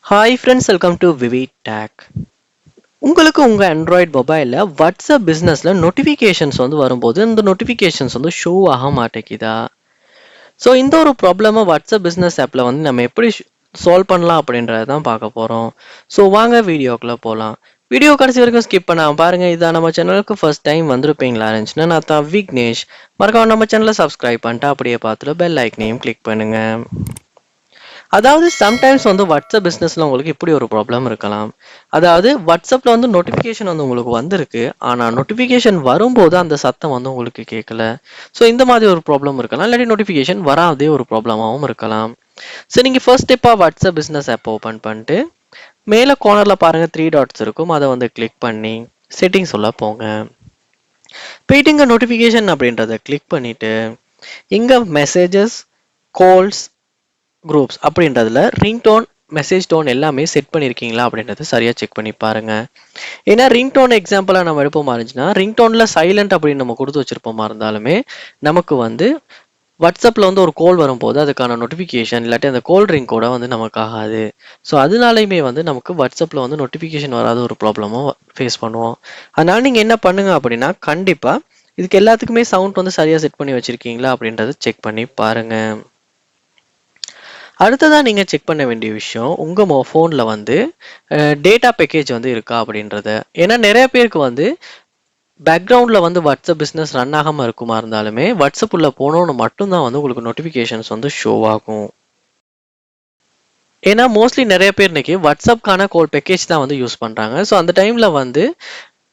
Hi friends, welcome to VV tech. உங்களுக்கு உங்கள் Android மொபைலில் வாட்ஸ்அப் பிஸ்னஸில் நோட்டிஃபிகேஷன்ஸ் வந்து வரும்போது இந்த நோட்டிஃபிகேஷன்ஸ் வந்து ஷோ ஆக மாட்டேங்குதா? ஸோ இந்த ஒரு ப்ராப்ளமாக வாட்ஸ்அப் பிஸ்னஸ் ஆப்பில் வந்து நம்ம எப்படி சால்வ் பண்ணலாம் அப்படின்றத தான் பார்க்க போகிறோம். ஸோ வாங்க வீடியோக்குள்ளே போகலாம். வீடியோ கடைசி வரைக்கும் ஸ்கிப் பண்ணாமல் பாருங்கள். இதான் நம்ம சேனலுக்கு ஃபர்ஸ்ட் டைம் வந்திருப்பீங்களா இருந்துச்சுன்னா நான் தான் விக்னேஷ். மறக்காம நம்ம சேனலை சப்ஸ்கிரைப் பண்ணிட்டு அப்படியே பார்த்துட்டு பெல் ஐக்கனையும் கிளிக் பண்ணுங்கள். அதாவது சம்டைம்ஸ் வந்து வாட்ஸ்அப் பிஸ்னஸில் உங்களுக்கு இப்படி ஒரு ப்ராப்ளம் இருக்கலாம். அதாவது வாட்ஸ்அப்பில் வந்து நோட்டிஃபிகேஷன் வந்து உங்களுக்கு வந்திருக்கு, ஆனால் நோட்டிஃபிகேஷன் வரும்போது அந்த சத்தம் வந்து உங்களுக்கு கேட்கல. ஸோ இந்த மாதிரி ஒரு ப்ராப்ளம் இருக்கலாம். இல்லாட்டி நோட்டிஃபிகேஷன் வராதே ஒரு ப்ராப்ளமாகவும் இருக்கலாம். ஸோ நீங்கள் ஃபர்ஸ்ட் ஸ்டெப்பாக வாட்ஸ்அப் பிஸ்னஸ் ஆப் ஓப்பன் பண்ணிட்டு மேலே கார்னரில் பாருங்கள் 3 டாட்ஸ் இருக்கும். அதை வந்து கிளிக் பண்ணி செட்டிங்ஸ் உள்ள போங்க. போயிட்டு இங்கே நோட்டிஃபிகேஷன் அப்படின்றத கிளிக் பண்ணிவிட்டு இங்கே மெசேஜஸ், கால்ஸ், குரூப்ஸ் அப்படின்றதுல ரிங்டோன், மெசேஜ் டோன் எல்லாமே செட் பண்ணியிருக்கீங்களா அப்படின்றத சரியாக செக் பண்ணி பாருங்க. ஏன்னா ரிங்டோன் எக்ஸாம்பிளாக நம்ம எடுப்போமா இருந்துச்சுன்னா ரிங்டோனில் சைலண்ட் அப்படின்னு நம்ம கொடுத்து வச்சிருப்போமா இருந்தாலுமே நமக்கு வந்து வாட்ஸ்அப்பில் வந்து ஒரு கால் வரும்போது அதுக்கான நோட்டிஃபிகேஷன் இல்லாட்டி அந்த கால் ரிங் கூட வந்து நமக்கு ஆகாது. ஸோ அதனாலையுமே வந்து நமக்கு வாட்ஸ்அப்பில் வந்து நோட்டிஃபிகேஷன் வராத ஒரு ப்ராப்ளமும் ஃபேஸ் பண்ணுவோம். அதனால நீங்கள் என்ன பண்ணுங்க அப்படின்னா கண்டிப்பாக இதுக்கு எல்லாத்துக்குமே சவுண்ட் வந்து சரியாக செட் பண்ணி வச்சுருக்கீங்களா அப்படின்றத செக் பண்ணி பாருங்கள். அடுத்ததாக நீங்கள் செக் பண்ண வேண்டிய விஷயம் உங்கள் ஃபோனில் வந்து டேட்டா பேக்கேஜ் வந்து இருக்கா அப்படின்றத. ஏன்னா நிறைய பேருக்கு வந்து பேக்ரவுண்டில் வந்து வாட்ஸ்அப் பிஸ்னஸ் ரன் ஆகாமல் இருக்குமா இருந்தாலுமே வாட்ஸ்அப் உள்ள போனோன்னு மட்டும்தான் வந்து உங்களுக்கு நோட்டிஃபிகேஷன்ஸ் வந்து ஷோ ஆகும். ஏன்னா மோஸ்ட்லி நிறைய பேர் இன்னைக்கு வாட்ஸ்அப்கான கால் பேக்கேஜ் தான் வந்து யூஸ் பண்ணுறாங்க. ஸோ அந்த டைமில் வந்து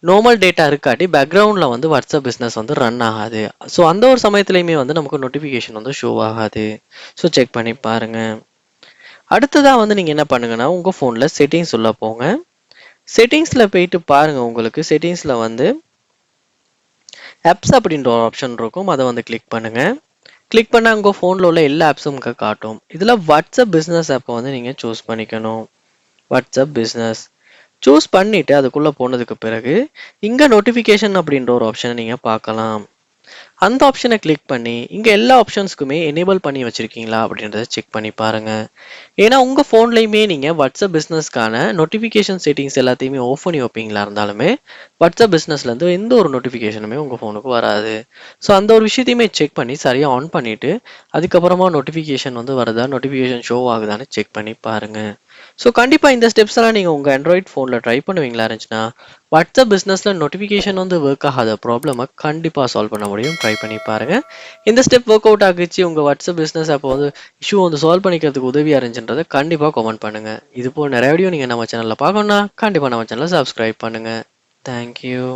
நார்மல் டேட்டா இருக்காட்டி பேக்ரவுண்டில் வந்து வாட்ஸ்அப் பிஸ்னஸ் வந்து ரன் ஆகாது. ஸோ அந்த ஒரு சமயத்துலையுமே வந்து நமக்கு நோட்டிஃபிகேஷன் வந்து ஷோ ஆகாது. ஸோ செக் பண்ணி பாருங்கள். அடுத்ததாக வந்து நீங்கள் என்ன பண்ணுங்கன்னா உங்கள் ஃபோனில் செட்டிங்ஸ் உள்ள போங்க. செட்டிங்ஸில் போயிட்டு பாருங்கள். உங்களுக்கு செட்டிங்ஸில் வந்து ஆப்ஸ் அப்படின்ற ஒரு ஆப்ஷன் இருக்கும். அதை வந்து கிளிக் பண்ணுங்கள். கிளிக் பண்ணால் உங்கள் ஃபோனில் உள்ள எல்லா ஆப்ஸும் காட்டும். இதில் வாட்ஸ்அப் பிஸ்னஸ் ஆப்பை வந்து நீங்கள் சூஸ் பண்ணிக்கணும். வாட்ஸ்அப் பிஸ்னஸ் சூஸ் பண்ணிவிட்டு அதுக்குள்ளே போனதுக்கு பிறகு இங்கே நோட்டிஃபிகேஷன் அப்படின்ற ஒரு ஆப்ஷனை நீங்கள் பார்க்கலாம். அந்த ஆப்ஷனை கிளிக் பண்ணி இங்கே எல்லா ஆப்ஷன்ஸ்க்குமே எனேபிள் பண்ணி வச்சுருக்கீங்களா அப்படின்றத செக் பண்ணி பாருங்கள். ஏன்னா உங்கள் ஃபோன்லேயுமே நீங்கள் வாட்ஸ்அப் பிஸ்னஸ்க்கான நோட்டிஃபிகேஷன் செட்டிங்ஸ் எல்லாத்தையுமே ஆஃப் பண்ணி வைப்பீங்களா இருந்தாலுமே வாட்ஸ்அப் பிஸ்னஸ்லேருந்து எந்த ஒரு நோட்டிஃபிகேஷனுமே உங்கள் ஃபோனுக்கு வராது. ஸோ அந்த ஒரு விஷயத்தையுமே செக் பண்ணி சரியாக ஆன் பண்ணிவிட்டு அதுக்கப்புறமா நோட்டிஃபிகேஷன் வந்து வருதா, நோட்டிஃபிகேஷன் ஷோ ஆகுதான்னு செக் பண்ணி பாருங்கள். ஸோ கண்டிப்பாக இந்த ஸ்டெப்ஸ் எல்லாம் நீங்கள் உங்கள் ஆண்ட்ராய்ட் ஃபோனில் ட்ரை பண்ணுவீங்களா இருந்துச்சுன்னா வாட்ஸ்அப் பிஸ்னஸில் நோட்டிஃபிகேஷன் வந்து ஒர்க் ஆகாத ப்ராப்ளமை கண்டிப்பாக சால்வ் பண்ண முடியும். ட்ரை பண்ணி பாருங்கள். இந்த ஸ்டெப் ஒர்க் அவுட் ஆகிச்சு உங்கள் வாட்ஸ்அப் பிஸ்னஸ் அப்போ வந்து இஷ்யூ வந்து சால்வ் பண்ணிக்கிறதுக்கு உதவியாக இருந்துச்சுன்றதை கண்டிப்பாக கமெண்ட் பண்ணுங்கள். இது போல் நிறைய வீடியோ நீங்கள் நம்ம சேனலில் பார்க்கணுன்னா கண்டிப்பாக நம்ம சேனலை சப்ஸ்கிரைப் பண்ணுங்கள். தேங்க்யூ.